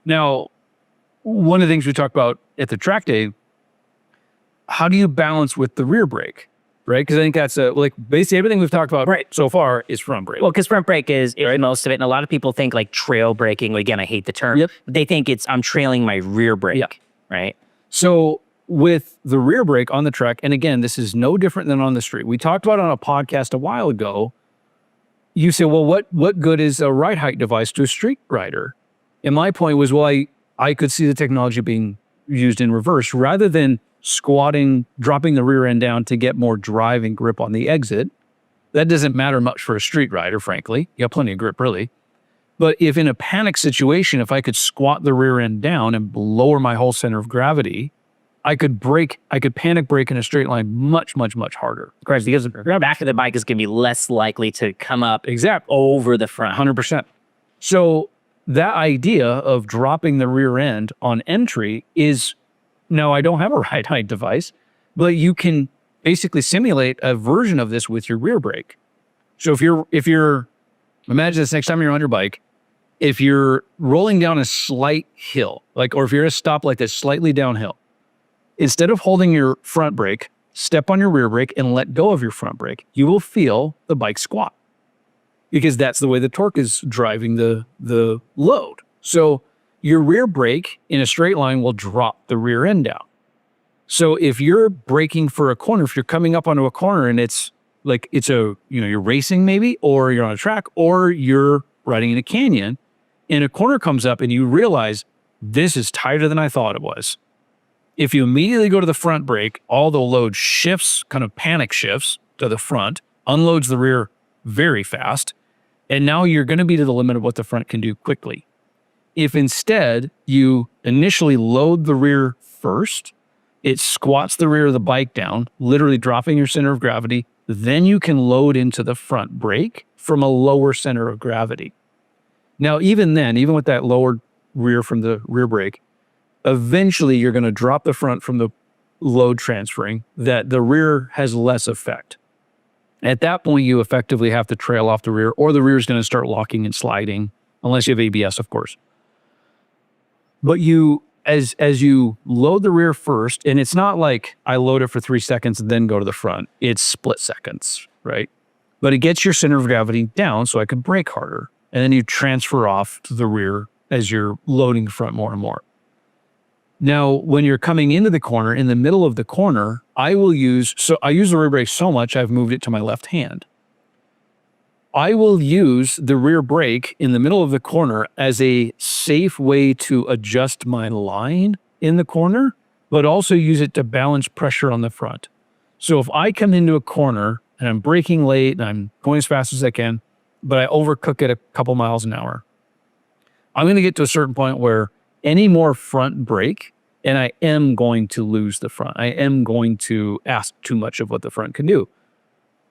Now, one of the things we talked about at the track day, how do you balance with the rear brake, right? Because I think that's like basically everything we've talked about so far is front brake. Well, because front brake is most of it. And a lot of people think like trail braking. Again, I hate the term. Yep. They think I'm trailing my rear brake, right? So with the rear brake on the track, and again, this is no different than on the street. We talked about it on a podcast a while ago. You say, well, what good is a ride height device to a street rider? And my point was, well, I could see the technology being used in reverse rather than squatting, dropping the rear end down to get more driving grip on the exit. That doesn't matter much for a street rider, frankly. You have plenty of grip, really. But if in a panic situation, if I could squat the rear end down and lower my whole center of gravity, I could panic brake in a straight line much, much, much harder. Correct, because the back of the bike is going to be less likely to come up over the front. 100%. So that idea of dropping the rear end on entry is, no, I don't have a ride height device, but you can basically simulate a version of this with your rear brake. So if you're, imagine this next time you're on your bike, if you're rolling down a slight hill, or if you're at a stop like this, slightly downhill, instead of holding your front brake, step on your rear brake and let go of your front brake. You will feel the bike squat because that's the way the torque is driving the load. So your rear brake in a straight line will drop the rear end down. So if you're braking for a corner, if you're coming up onto a corner and it's you're racing maybe, or you're on a track, or you're riding in a canyon and a corner comes up and you realize this is tighter than I thought it was. If you immediately go to the front brake, all the load shifts, kind of panic shifts to the front, unloads the rear very fast, and now you're going to be to the limit of what the front can do quickly. If instead you initially load the rear first, it squats the rear of the bike down, literally dropping your center of gravity, then you can load into the front brake from a lower center of gravity. Now, even then, even with that lowered rear from the rear brake, eventually you're going to drop the front from the load transferring, that the rear has less effect. At that point, you effectively have to trail off the rear, or the rear is going to start locking and sliding, unless you have ABS, of course. But as you load the rear first, and it's not like I load it for 3 seconds and then go to the front. It's split seconds, right? But it gets your center of gravity down so I can brake harder. And then you transfer off to the rear as you're loading the front more and more. Now, when you're coming into the corner, in the middle of the corner, I use the rear brake so much, I've moved it to my left hand. I will use the rear brake in the middle of the corner as a safe way to adjust my line in the corner, but also use it to balance pressure on the front. So if I come into a corner and I'm braking late and I'm going as fast as I can, but I overcook it a couple miles an hour, I'm going to get to a certain point where any more front brake, and I am going to lose the front. I am going to ask too much of what the front can do.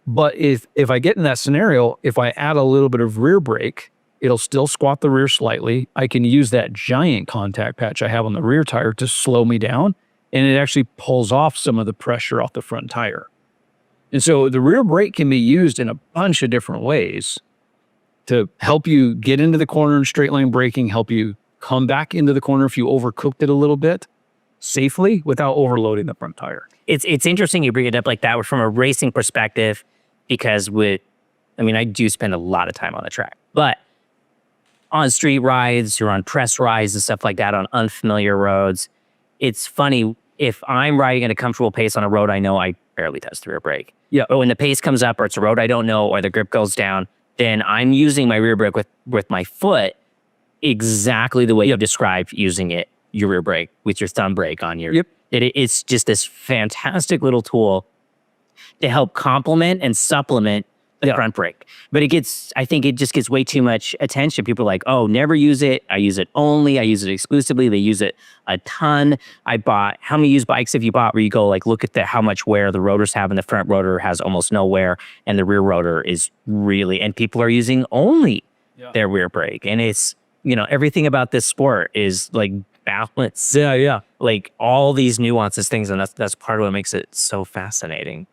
But if I get in that scenario, if I add a little bit of rear brake, it'll still squat the rear slightly. I can use that giant contact patch I have on the rear tire to slow me down, and it actually pulls off some of the pressure off the front tire. And so the rear brake can be used in a bunch of different ways to help you get into the corner in straight line braking, help you come back into the corner if you overcooked it a little bit safely without overloading the front tire. It's interesting you bring it up like that from a racing perspective, because I do spend a lot of time on the track, but on street rides, you're on press rides and stuff like that on unfamiliar roads. It's funny, if I'm riding at a comfortable pace on a road I know, I barely touch the rear brake. Yeah. But when the pace comes up or it's a road I don't know or the grip goes down, then I'm using my rear brake with my foot exactly the way you described using it, your rear brake with your thumb brake on your... Yep. It's just this fantastic little tool to help complement and supplement the front brake. But I think it just gets way too much attention. People are like, oh, never use it. I use it only. I use it exclusively. They use it a ton. How many used bikes have you bought where you go look at how much wear the rotors have, and the front rotor has almost no wear and the rear rotor is really, and people are using only their rear brake. And it's, everything about this sport is balance. Yeah. All these nuances, things, and that's part of what makes it so fascinating.